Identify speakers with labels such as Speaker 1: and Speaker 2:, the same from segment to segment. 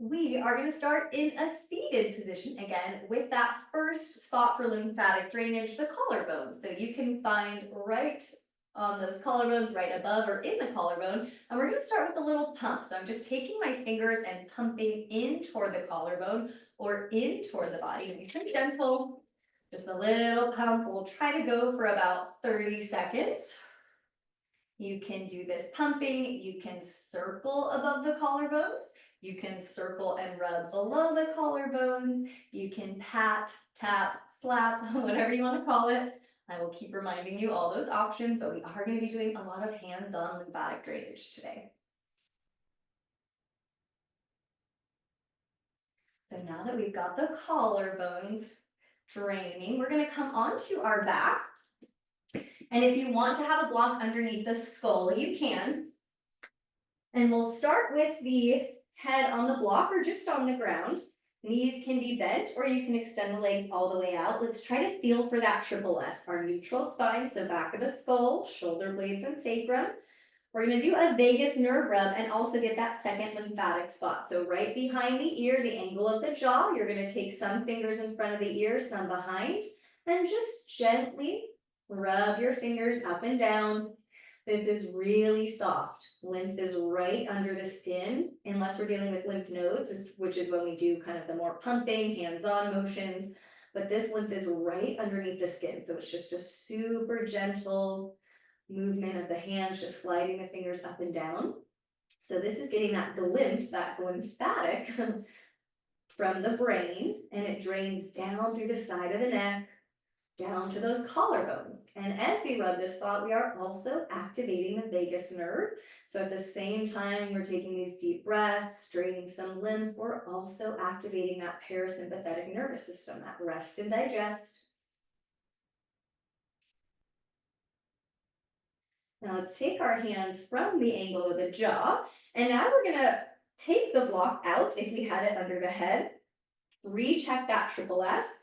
Speaker 1: We are going to start in a seated position again with that first spot for lymphatic drainage, the collarbone. So you can find right on those collarbones, right above or in the collarbone. And we're going to start with a little pump. So I'm just taking my fingers and pumping in toward the collarbone or in toward the body. Nice and gentle. Just a little pump. We'll try to go for about 30 seconds. You can do this pumping. You can circle above the collarbones. You can circle and rub below the collarbones. You can pat, tap, slap, whatever you want to call it. I will keep reminding you all those options, but we are going to be doing a lot of hands-on lymphatic drainage today. So now that we've got the collarbones draining, we're going to come onto our back. And if you want to have a block underneath the skull, you can. And we'll start with the head on the block or just on the ground. Knees can be bent or you can extend the legs all the way out. Let's try to feel for that triple S, our neutral spine, so back of the skull, shoulder blades and sacrum. We're going to do a vagus nerve rub and also get that second lymphatic spot. So right behind the ear, the angle of the jaw, you're going to take some fingers in front of the ear, some behind, and just gently rub your fingers up and down. This is really soft. Lymph is right under the skin, unless we're dealing with lymph nodes, which is when we do kind of the more pumping, hands-on motions. But this lymph is right underneath the skin. So it's just a super gentle movement of the hands, just sliding the fingers up and down. So this is getting that lymphatic from the brain, and it drains down through the side of the neck, down to those collarbones. And as we rub this spot, we are also activating the vagus nerve. So at the same time, we're taking these deep breaths, draining some lymph, we're also activating that parasympathetic nervous system, that rest and digest. Now let's take our hands from the angle of the jaw, and now we're gonna take the block out if we had it under the head, recheck that triple S,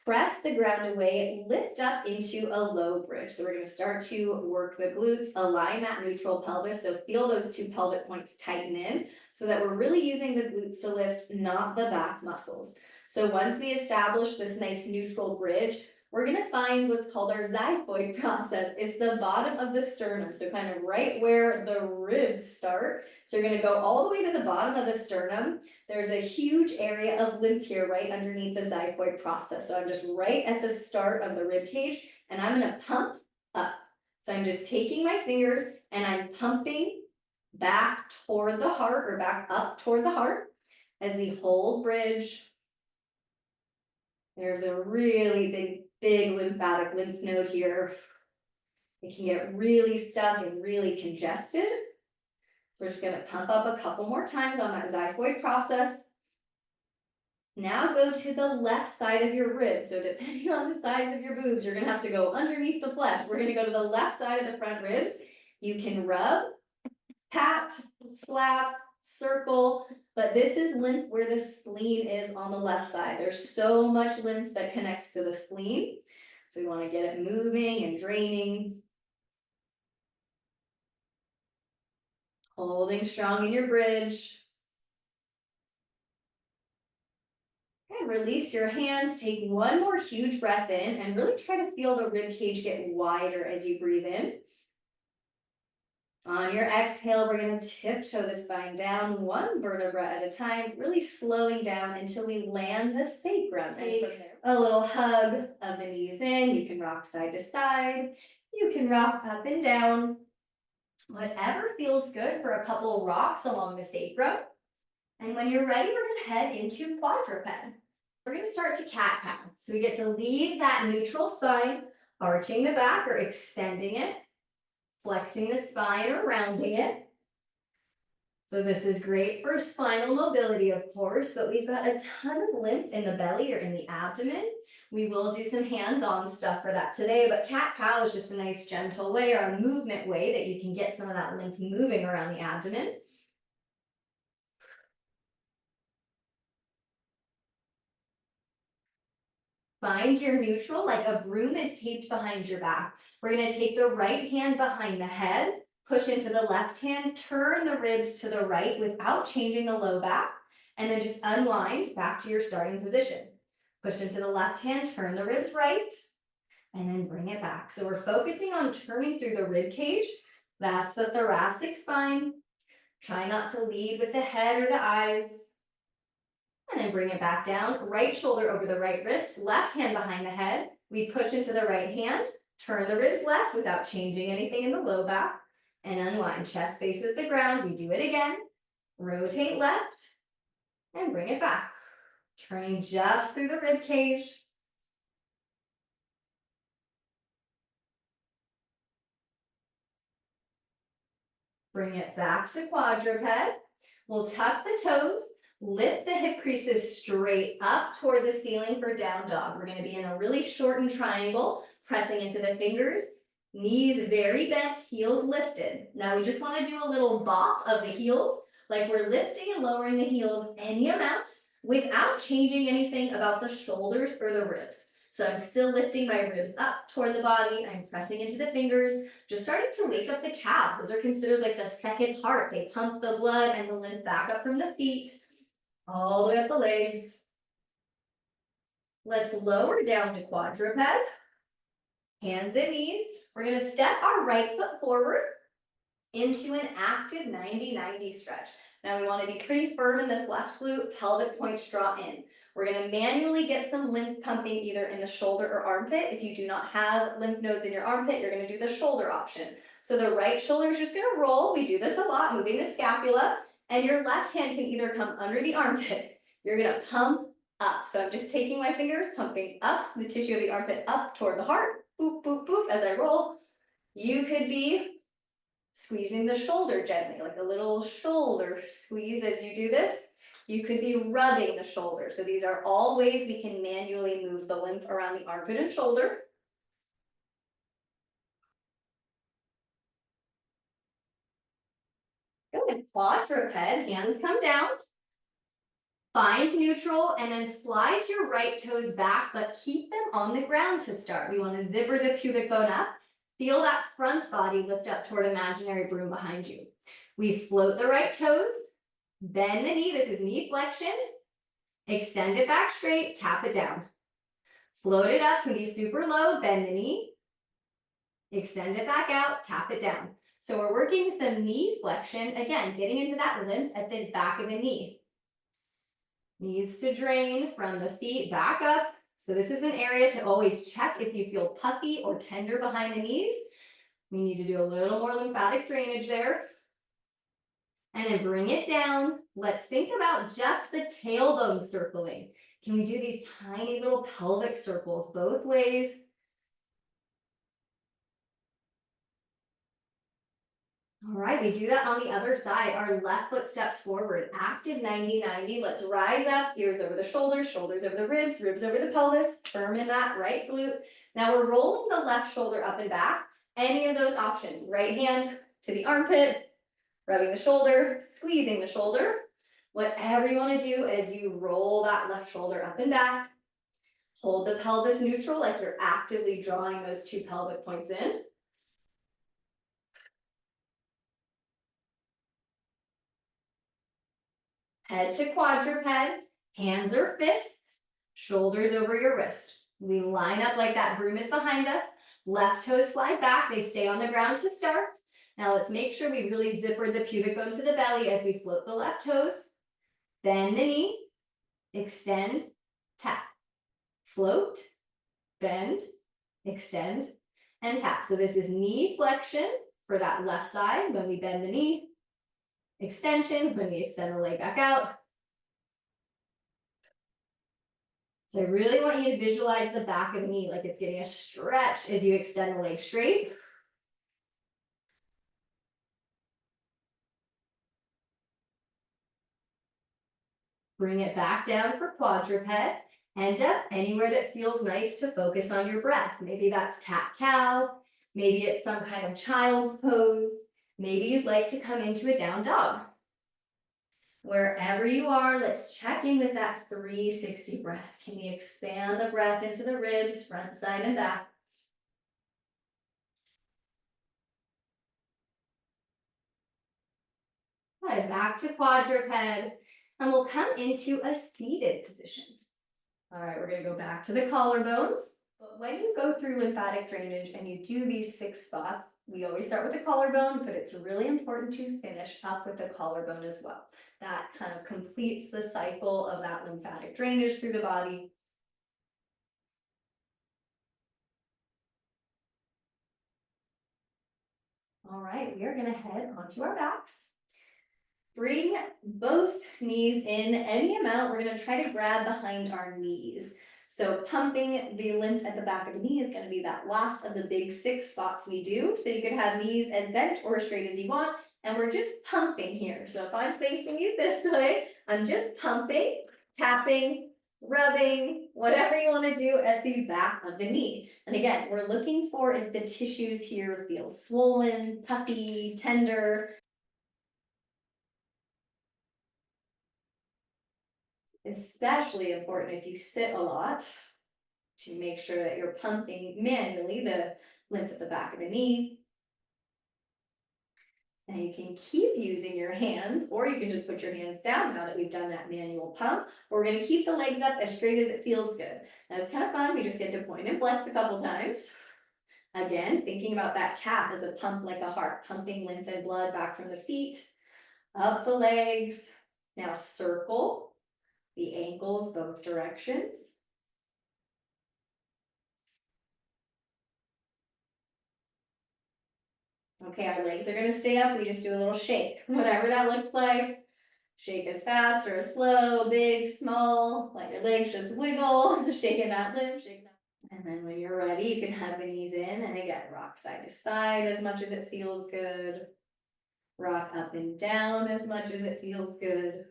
Speaker 1: press the ground away, lift up into a low bridge. So we're going to start to work the glutes, align that neutral pelvis. So feel those two pelvic points tighten in so that we're really using the glutes to lift, not the back muscles. So once we establish this nice neutral bridge, we're going to find what's called our xiphoid process. It's the bottom of the sternum, so kind of right where the ribs start. So you're going to go all the way to the bottom of the sternum. There's a huge area of lymph here right underneath the xiphoid process. So I'm just right at the start of the rib cage, and I'm going to pump up. So I'm just taking my fingers and I'm pumping back toward the heart, or back up toward the heart, as we hold bridge. There's a really big lymphatic lymph node here. It can get really stuck and really congested. So we're just going to pump up a couple more times on that xiphoid process. Now go to the left side of your ribs. So depending on the size of your boobs, you're going to have to go underneath the flesh. We're going to go to the left side of the front ribs. You can rub, pat, slap, circle, but this is lymph where the spleen is on the left side. There's so much lymph that connects to the spleen. So we want to get it moving and draining. Holding strong in your bridge. Okay, release your hands. Take one more huge breath in and really try to feel the rib cage get wider as you breathe in. On your exhale, we're going to tiptoe the spine down one vertebra at a time, really slowing down until we land the sacrum. Take a little hug of the knees in. You can rock side to side. You can rock up and down. Whatever feels good for a couple rocks along the sacrum. And when you're ready, we're going to head into quadruped. We're going to start to cat-cow. So we get to leave that neutral spine, arching the back or extending it, flexing the spine or rounding it. So this is great for spinal mobility, of course, but we've got a ton of lymph in the belly or in the abdomen. We will do some hands-on stuff for that today, but cat-cow is just a nice gentle way or a movement way that you can get some of that lymph moving around the abdomen. Find your neutral, like a broom is taped behind your back. We're going to take the right hand behind the head, push into the left hand, turn the ribs to the right without changing the low back, and then just unwind back to your starting position. Push into the left hand, turn the ribs right, and then bring it back. So we're focusing on turning through the rib cage. That's the thoracic spine. Try not to lead with the head or the eyes. And then bring it back down, right shoulder over the right wrist, left hand behind the head. We push into the right hand, turn the ribs left without changing anything in the low back, and unwind. Chest faces the ground. We do it again. Rotate left, and bring it back. Turning just through the rib cage. Bring it back to quadruped. We'll tuck the toes, lift the hip creases straight up toward the ceiling for down dog. We're going to be in a really shortened triangle, pressing into the fingers, knees very bent, heels lifted. Now we just want to do a little bop of the heels, like we're lifting and lowering the heels any amount without changing anything about the shoulders or the ribs. So I'm still lifting my ribs up toward the body. I'm pressing into the fingers, just starting to wake up the calves. Those are considered like the second heart. They pump the blood and the lymph back up from the feet, all the way up the legs. Let's lower down to quadruped, hands and knees. We're gonna step our right foot forward into an active 90-90 stretch. Now we wanna be pretty firm in this left glute, pelvic points draw in. We're gonna manually get some lymph pumping either in the shoulder or armpit. If you do not have lymph nodes in your armpit, you're gonna do the shoulder option. So the right shoulder is just gonna roll. We do this a lot, moving the scapula, and your left hand can either come under the armpit. You're gonna pump up. So I'm just taking my fingers, pumping up the tissue of the armpit up toward the heart, boop, boop, boop, as I roll. You could be squeezing the shoulder gently, like a little shoulder squeeze as you do this. You could be rubbing the shoulder. So these are all ways we can manually move the lymph around the armpit and shoulder. Good. Quadruped, hands come down. Find neutral and then slide your right toes back, but keep them on the ground to start. We want to zipper the pubic bone up. Feel that front body lift up toward imaginary broom behind you. We float the right toes, bend the knee. This is knee flexion. Extend it back straight, tap it down. Float it up, can be super low, bend the knee. Extend it back out, tap it down. So we're working some knee flexion, again, getting into that lymph at the back of the knee. Needs to drain from the feet back up. So this is an area to always check if you feel puffy or tender behind the knees. We need to do a little more lymphatic drainage there. And then bring it down. Let's think about just the tailbone circling. Can we do these tiny little pelvic circles both ways? All right, we do that on the other side. Our left foot steps forward, active 90-90. Let's rise up, ears over the shoulders, shoulders over the ribs, ribs over the pelvis, firm in that right glute. Now we're rolling the left shoulder up and back. Any of those options, right hand to the armpit, rubbing the shoulder, squeezing the shoulder. Whatever you want to do as you roll that left shoulder up and back. Hold the pelvis neutral like you're actively drawing those two pelvic points in. Head to quadruped, hands or fists, shoulders over your wrist. We line up like that broom is behind us. Left toes slide back, they stay on the ground to start. Now let's make sure we really zipper the pubic bone to the belly as we float the left toes. Bend the knee, extend, tap. Float, bend, extend, and tap. So this is knee flexion for that left side when we bend the knee. Extension when we extend the leg back out. So I really want you to visualize the back of the knee like it's getting a stretch as you extend the leg straight. Bring it back down for quadruped. End up anywhere that feels nice to focus on your breath. Maybe that's cat-cow. Maybe it's some kind of child's pose. Maybe you'd like to come into a down dog. Wherever you are, let's check in with that 360 breath. Can we expand the breath into the ribs, front, side, and back? Good, back to quadruped. And we'll come into a seated position. All right, we're gonna go back to the collarbones. But when you go through lymphatic drainage and you do these 6 spots, we always start with the collarbone, but it's really important to finish up with the collarbone as well. That kind of completes the cycle of that lymphatic drainage through the body. All right, we are gonna head onto our backs. Bring both knees in any amount. We're gonna try to grab behind our knees. So pumping the lymph at the back of the knee is gonna be that last of the big 6 spots we do. So you can have knees as bent or as straight as you want. And we're just pumping here. So if I'm facing you this way, I'm just pumping, tapping, rubbing, whatever you wanna do at the back of the knee. And again, we're looking for if the tissues here feel swollen, puffy, tender. Especially important if you sit a lot to make sure that you're pumping manually the lymph at the back of the knee. And you can keep using your hands, or you can just put your hands down now that we've done that manual pump. We're gonna keep the legs up as straight as it feels good. Now it's kind of fun, we just get to point and flex a couple times. Again, thinking about that calf as a pump like a heart, pumping lymph and blood back from the feet, up the legs. Now circle the ankles both directions. Okay, our legs are gonna stay up, we just do a little shake, whatever that looks like. Shake as fast or as slow, big, small, let your legs just wiggle, shaking that lymph, shake that. And then when you're ready, you can have the knees in, and again, rock side to side as much as it feels good. Rock up and down as much as it feels good.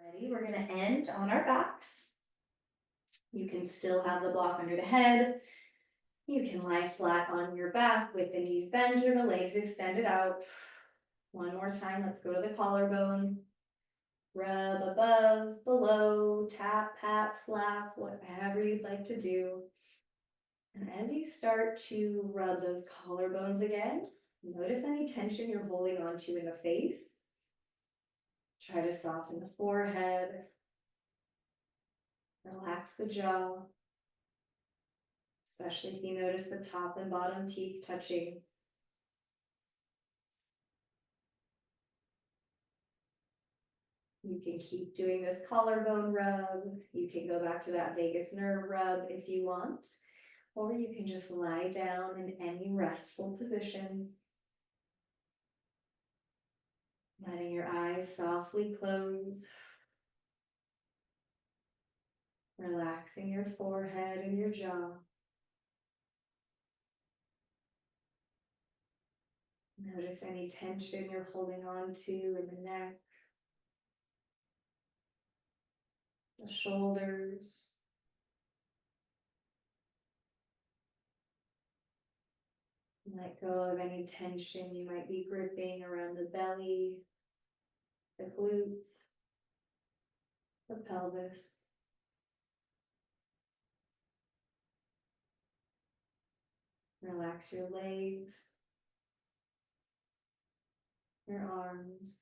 Speaker 1: Ready, we're gonna end on our backs. You can still have the block under the head. You can lie flat on your back with the knees bent or the legs extended out. One more time, let's go to the collarbone. Rub above, below, tap, pat, slap, whatever you'd like to do. And as you start to rub those collarbones again, notice any tension you're holding on to in the face. Try to soften the forehead. Relax the jaw. Especially if you notice the top and bottom teeth touching. You can keep doing this collarbone rub. You can go back to that vagus nerve rub if you want, or you can just lie down in any restful position. Letting your eyes softly close. Relaxing your forehead and your jaw. Notice any tension you're holding on to in the neck, the shoulders. Let go of any tension you might be gripping around the belly, the glutes, the pelvis. Relax your legs, your arms.